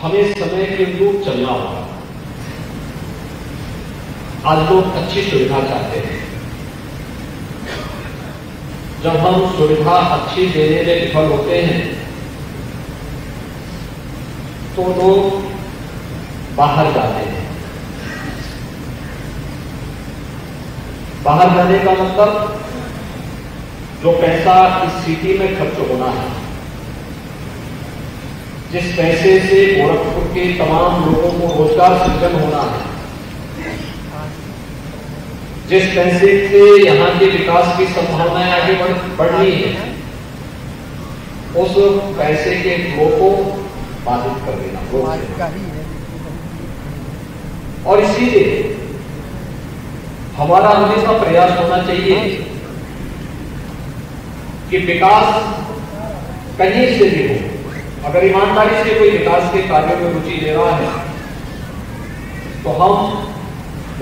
हमें समय के अनुरूप चलना होगा। आज लोग अच्छी सुविधा चाहते हैं। जब हम सुविधा अच्छी देने में विफल होते हैं तो लोग बाहर जाते हैं। बाहर जाने का मतलब जो पैसा इस सिटी में खर्च होना है, जिस पैसे से गोरखपुर के तमाम लोगों को रोजगार सृजन होना है, जिस पैसे से यहां के विकास की संभावनाएं आगे बढ़नी है, उस पैसे के फ्लो को बाधित कर देना और इसीलिए हमारा हमेशा प्रयास होना चाहिए कि विकास कहीं से भी हो। अगर ईमानदारी से कोई विकास के कार्यों में रुचि ले रहा है तो हम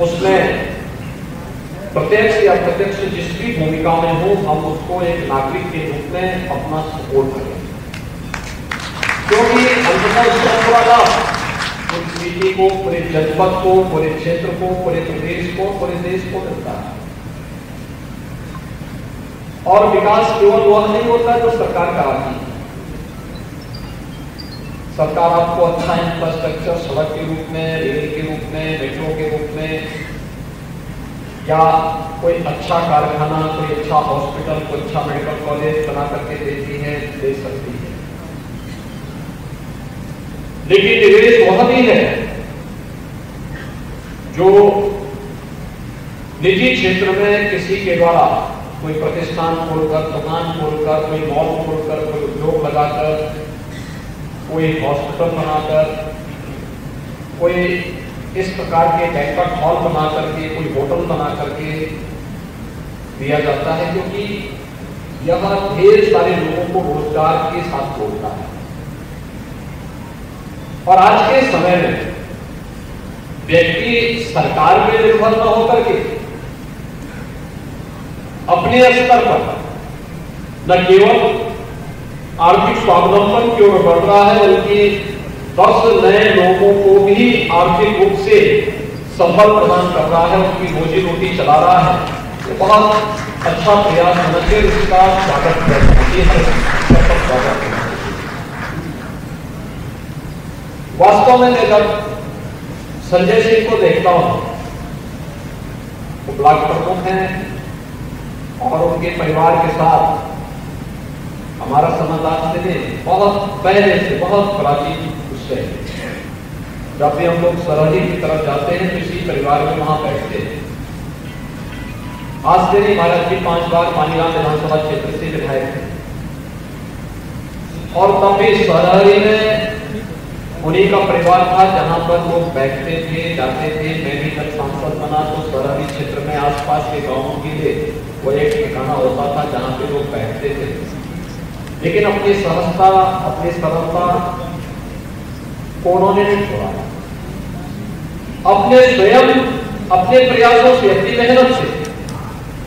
उसमें प्रत्यक्ष या अप्रत्यक्ष जिस भी भूमिका में हो, हम उसको एक नागरिक के रूप में अपना सपोर्ट करें, क्योंकि अंततः उसका पूरा लाभ पूरी सिटी को, पूरे जनपद को, पूरे क्षेत्र को, पूरे प्रदेश को, पूरे देश को मिलता है। और विकास केवल वह नहीं होता जो सरकार कराती है। सरकार आपको अच्छा इंफ्रास्ट्रक्चर सड़क के रूप में, रेल के रूप में, मेट्रो के रूप में, या कोई अच्छा कारखाना, कोई अच्छा हॉस्पिटल, कोई अच्छा मेडिकल कॉलेज बना करके देती है, दे सकती है। लेकिन निवेश वह भी है जो निजी क्षेत्र में किसी के द्वारा कोई प्रतिष्ठान खोलकर, दुकान खोलकर, कोई मॉल खोलकर, कोई उद्योग लगाकर, कोई हॉस्पिटल बनाकर, कोई इस प्रकार के बैंक्वेट हॉल बना करके, कोई होटल बना करके दिया जाता है, क्योंकि यह ढेर सारे लोगों को रोजगार के साथ जोड़ता है। और आज के समय में व्यक्ति सरकार पे निर्भर न होकर के अपने स्तर पर न केवल आर्थिक स्वावलंबन की ओर बढ़ रहा है, बल्कि 10 नए लोगों को भी आर्थिक रूप से संबल प्रदान कर रहा है, उनकी रोजी रोटी चला रहा है। ये बहुत अच्छा प्रयास होना चाहिए, इसका स्वागत करना है। वास्तव में मैं जब संजय सिंह को देखता हूं, वो ब्लॉक प्रमुख हैं और उनके परिवार के साथ हमारा संबंध से बहुत पहले से, बहुत प्राचीन उससे। जब भी हम लोग सरहदी की तरफ जाते हैं तो इसी परिवार में वहां बैठते हैं। आज से नहीं, भारत की 5 बार पानीराम विधानसभा क्षेत्र से विधायक थे और तब भी सरहदी में उन्हीं का परिवार था जहां पर लोग बैठते थे, जाते थे। मैं भी जब सांसद बना तो सरहदी क्षेत्र में आसपास के गांवों के लिए वो एक ठिकाना होता था जहां पे लोग बैठते थे। लेकिन अपनी सहजता, अपनी सरलता को उन्होंने नहीं छोड़ा। अपने स्वयं, अपने प्रयासों से, अपनी मेहनत से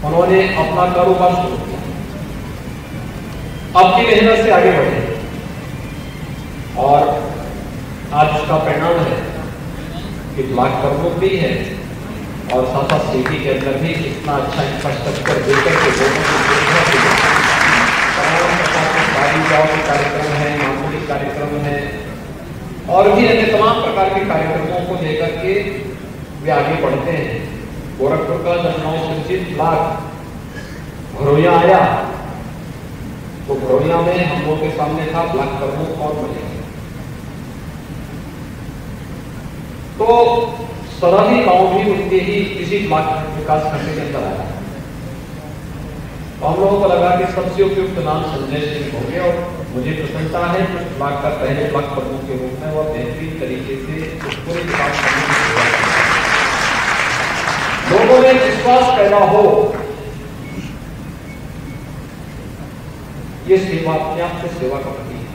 उन्होंने अपना कारोबार शुरू किया, अपनी मेहनत से आगे बढ़े और आज उसका परिणाम है कि ब्लॉक प्रमुख भी है और साथ साथ सिटी के अंदर भी इतना अच्छा इंफ्रास्ट्रक्चर देकर के लोगों को कार्यक्रम है, मामूली कार्यक्रम है और भी अन्य तमाम प्रकार के कार्यक्रमों को लेकर के वे आगे बढ़ते हैं। गोरखपुर का जब नवसृजित ब्लॉक घरोया आया तो घरोया में हम लोग के सामने था ब्लॉक प्रमुख और बने। तो सरहदी गांव भी उनके ही किसी ब्लॉक विकास खंड के अंदर आया। तो हम लोगों को लगा कि सबसे उपयुक्त नाम संजय सिंह हो गया और मुझे प्रसन्नता है कि ब्लॉक का पहले ब्लॉक प्रमुख के रूप में वह बेहतरीन तरीके से पूरे विकास करने की सेवा की। लोगों में विश्वास पैदा हो, ये सेवा अपने आप से सेवा करती है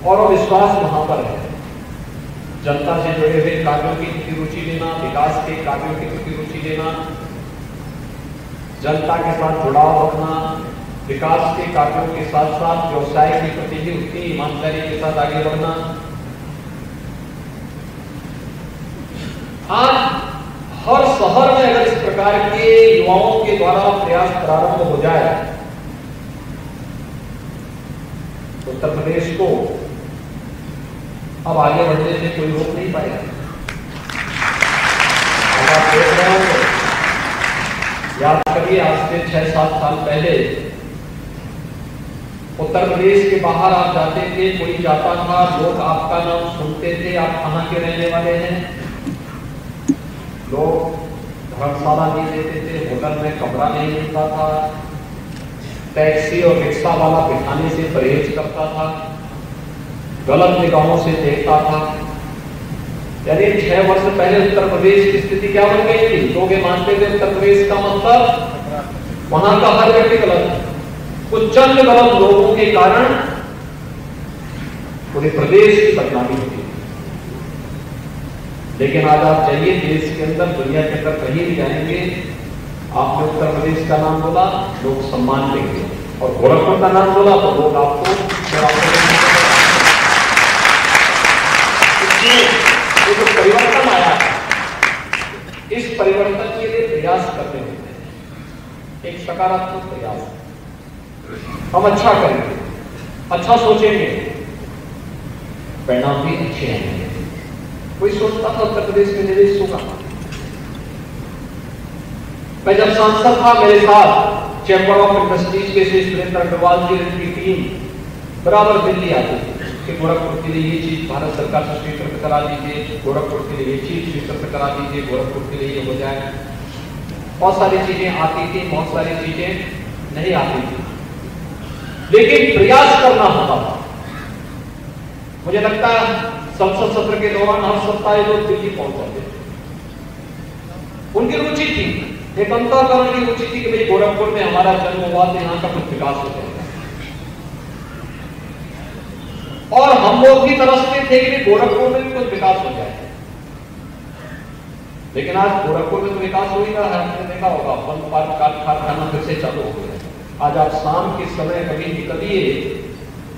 और वो विश्वास वहां पर है। जनता से जुड़े हुए कार्यों की प्रति रुचि लेना, विकास के कार्यों की प्रति रुचि लेना, जनता के साथ जुड़ाव रखना, विकास के कार्यों के साथ साथ व्यवसाय के प्रति भी उतनी ईमानदारी के साथ आगे बढ़ना, आज हर शहर में अगर इस प्रकार के युवाओं के द्वारा प्रयास प्रारंभ हो जाए तो उत्तर प्रदेश को अब आगे बढ़ने से कोई रोक नहीं पाएगा। आप देख रहे हो, याद करिए आज से 6-7 साल पहले उत्तर प्रदेश के बाहर आप जाते थे, कोई जाता था, लोग आपका नाम सुनते थे, आप कहां के रहने वाले हैं, लोग धर्मशाला नहीं देते थे, होटल में कमरा नहीं मिलता था, टैक्सी और रिक्शा वाला बिठाने से परहेज करता था, गलत निगाहों से देखता था। यानी 6 वर्ष पहले उत्तर प्रदेश की स्थिति क्या बन गई थी? लोग ये मानते थे उत्तर प्रदेश का मतलब वहां का हर व्यक्ति गलत, कुछ चंद गलत लोगों के कारण पूरे प्रदेश की बदनामी होती है। लेकिन आज आप जाइए देश के अंदर, दुनिया के अंदर कहीं भी जाएंगे, आपने उत्तर प्रदेश का नाम बोला लोग सम्मान देंगे, और गोरखपुर का नाम बोला तो लोग आपको जो परिवर्तन आया है, इस परिवर्तन के लिए प्रयास करते होते हैं, एक सकारात्मक प्रयास। हम अच्छा करेंगे, अच्छा सोचेंगे, परिणाम भी अच्छे आएंगे। कोई सोचता था उत्तर प्रदेश में निवेश होगा? मैं जब सांसद था, मेरे साथ चैंबर ऑफ इंडस्ट्रीज के श्री सुरेंद्र अग्रवाल जी की टीम बराबर दिल्ली आती थी कि गोरखपुर के लिए ये चीज भारत सरकार से स्वीकृत करा दीजिए, गोरखपुर के लिए ये चीज स्वीकृत करा दीजिए, गोरखपुर के लिए ये हो जाए। बहुत सारी चीजें आती थी, बहुत सारी चीजें नहीं आती थी, लेकिन प्रयास करना होता था। मुझे लगता है संसद सत्र के दौरान हर सप्ताह लोग दिल्ली पहुंच जाते थे। उनकी रुचि थी, एक अंतःकरण की रुचि थी कि भाई गोरखपुर में हमारा जन्म हुआ तो यहां का कुछ विकास हो जाएगा, और हम लोग भी तरसते थे कि गोरखपुर में भी कुछ विकास हो जाए। लेकिन आज गोरखपुर में तो विकास हो ही रहा है, आपने देखा होगा, वन पार्क कारखाना फिर से चालू हो गया। आज आप शाम के समय कभी निकलिए,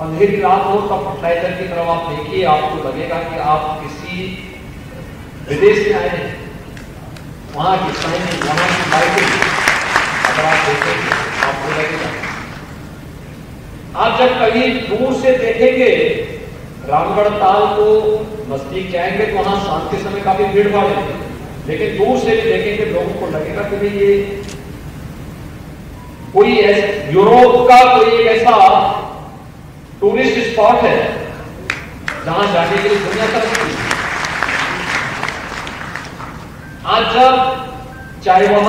अंधेरी रात हो, तब फर्टिलाइजर की तरफ आप देखिए, आपको लगेगा कि आप किसी विदेश में आए हैं। वहां की साइनिंग, वहां की लाइटिंग अगर आप देखेंगे आपको लगेगा। आप जब कहीं दूर से देखेंगे रामगढ़ ताल को, नजदीक जाएंगे तो वहां शाम के समय काफी भीड़ भाड़ है, लेकिन दूर से भी देखेंगे लोगों को लगेगा कि भाई ये कोई यूरोप का कोई एक ऐसा टूरिस्ट स्पॉट है जहां जाने के लिए दुनिया तरसती है। आज जब चाहे वह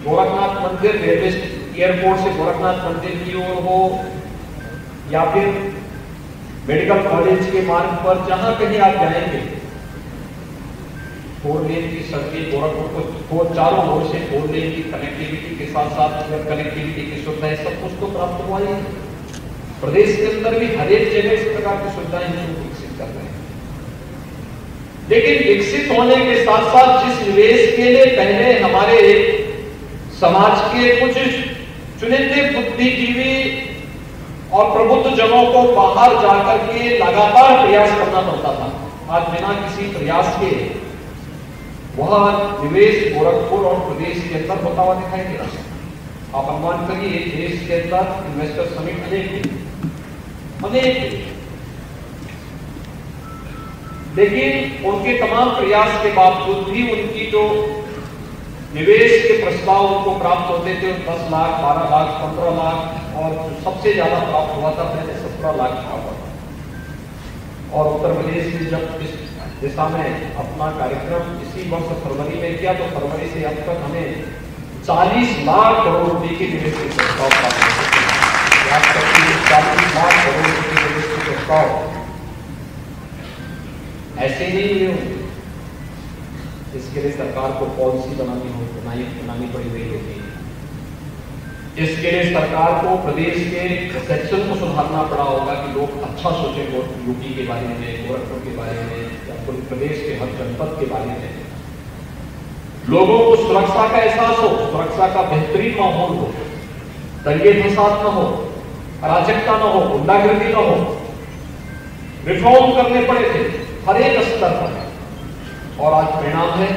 गोरखनाथ मंदिर रेलवे एयरपोर्ट से गोरखनाथ मंदिर की ओर हो, या फिर मेडिकल कॉलेज के मार्ग पर जहां कहीं आप जाएंगे, 4 लेन की सड़कें, गोरखपुर को चारों ओर से 4 लेन की कनेक्टिविटी के साथ साथ कनेक्टिविटी की सुविधाएं सब कुछ तो प्राप्त हुआ ही। प्रदेश के अंदर भी हर एक जगह इस प्रकार की सुविधाएं हम विकसित कर रहे हैं। लेकिन विकसित होने के साथ साथ जिस निवेश के लिए पहले हमारे समाज के कुछ चुनिंदे बुद्धिजीवी और प्रबुद्ध जनों को बाहर जाकर के लगातार प्रयास करना पड़ता था, आज बिना किसी प्रयास के वह निवेश गोरखपुर और प्रदेश के अंदर होता हुआ दिखाई दे रहा है। आप अनुमान करिए देश के अंदर इन्वेस्टर समिट अनेक, लेकिन उनके तमाम प्रयास के बावजूद भी उनकी जो निवेश के प्रस्ताव उनको प्राप्त होते थे 10 लाख, 12 लाख, 15 लाख, और सबसे ज्यादा प्राप्त हुआ था पहले 17 लाख का हुआ था। और उत्तर प्रदेश में जब इस दिशा में अपना कार्यक्रम इसी वर्ष फरवरी में किया तो फरवरी से अब तक हमें 40 लाख करोड़ रुपए के निवेश के प्रस्ताव प्राप्त हुए। 40 लाख करोड़ रुपए के निवेश के प्रस्ताव ऐसे नहीं हुए होंगे, इसके लिए सरकार को पॉलिसी बनानी पड़ी हुई होती है। इसके लिए सरकार को प्रदेश के सेक्शन को सुधारना पड़ा होगा कि लोग अच्छा सोचें यूपी के बारे में, गोरखपुर के बारे में, या पूरे प्रदेश के हर जनपद के बारे में। लोगों को सुरक्षा का एहसास हो, सुरक्षा का बेहतरीन माहौल हो, दंगे फसाद न हो, अराजकता न हो, गुंडागर्दी न हो। रिफॉर्म करने पड़े थे हर एक स्तर पर, और आज परिणाम है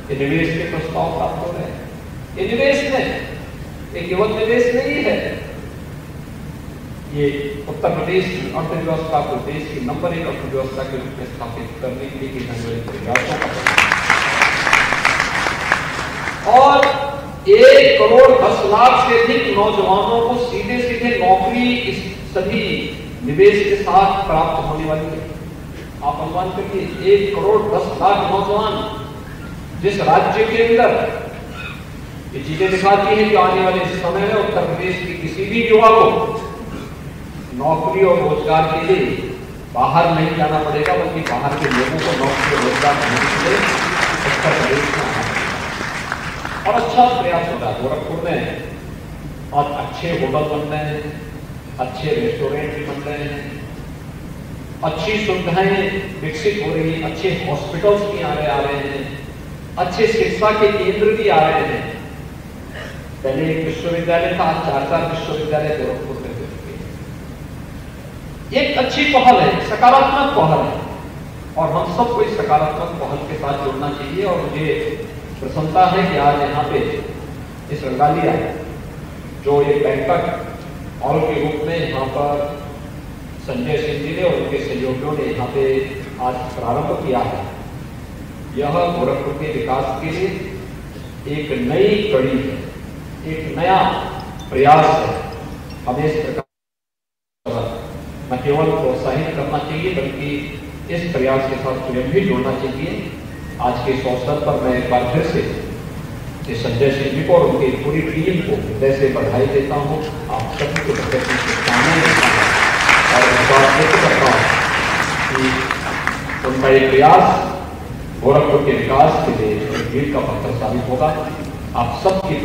कि निवेश के प्रस्ताव प्राप्त हो रहे हैं। ये निवेश है, ये केवल निवेश नहीं है, ये उत्तर प्रदेश की अर्थव्यवस्था को देश की नंबर 1 अर्थव्यवस्था के रूप में स्थापित करने के लिए किए जाने वाले प्रयासों का और 1 करोड़ 10 लाख से अधिक नौजवानों को सीधे सीधे नौकरी इस सभी निवेश के साथ प्राप्त होने वाली है। आप अनुमान करिए 1 करोड़ 10 लाख नौजवान जिस राज्य के अंदर ये चीजें दिखाती हैं कि आने वाले समय में उत्तर प्रदेश के किसी भी युवा को नौकरी और रोजगार के लिए बाहर नहीं जाना पड़ेगा, बल्कि बाहर के लोगों को नौकरी और रोजगार देने के लिए उत्तर प्रदेश में आना पड़ेगा। और अच्छा प्रयास हो रहा है गोरखपुर में, और अच्छे होटल बन रहे हैं, अच्छे रेस्टोरेंट भी बन रहे हैं, अच्छी सुविधाएं विकसित हो रही हैं, अच्छे हॉस्पिटल्स भी आ रहे हैं, अच्छे शिक्षा के केंद्र भी आ रहे हैं। पहले एक विश्वविद्यालय था, आज 4 विश्वविद्यालय गोरखपुर में हो चुके हैं। एक अच्छी पहल है, सकारात्मक पहल है और हम सबको इस सकारात्मक पहल के साथ जुड़ना चाहिए। और मुझे प्रसन्नता है कि आज यहाँ पे इस रंगालिया जो एक बैंकट हॉल के रूप में यहाँ पर संजय सिंह जी ने और उनके सहयोगियों ने यहाँ पे आज प्रारंभ किया है, यह गोरखपुर के विकास के लिए एक नई कड़ी है, एक नया प्रयास है। हमें इस प्रकार न केवल प्रोत्साहित करना चाहिए बल्कि इस प्रयास के साथ स्वयं भी जुड़ना चाहिए। आज के इस अवसर पर मैं एक बार फिर से संजय सिंह जी को और उनकी पूरी टीम को हृदय से बधाई देता हूँ। आप सभी को शुभकामनाएं देता हूँ और विश्वास व्यक्त करता हूँ कि उनका ये प्रयास गोरखपुर के विकास के लिए एक मील का पत्थर साबित होगा। आप सबकी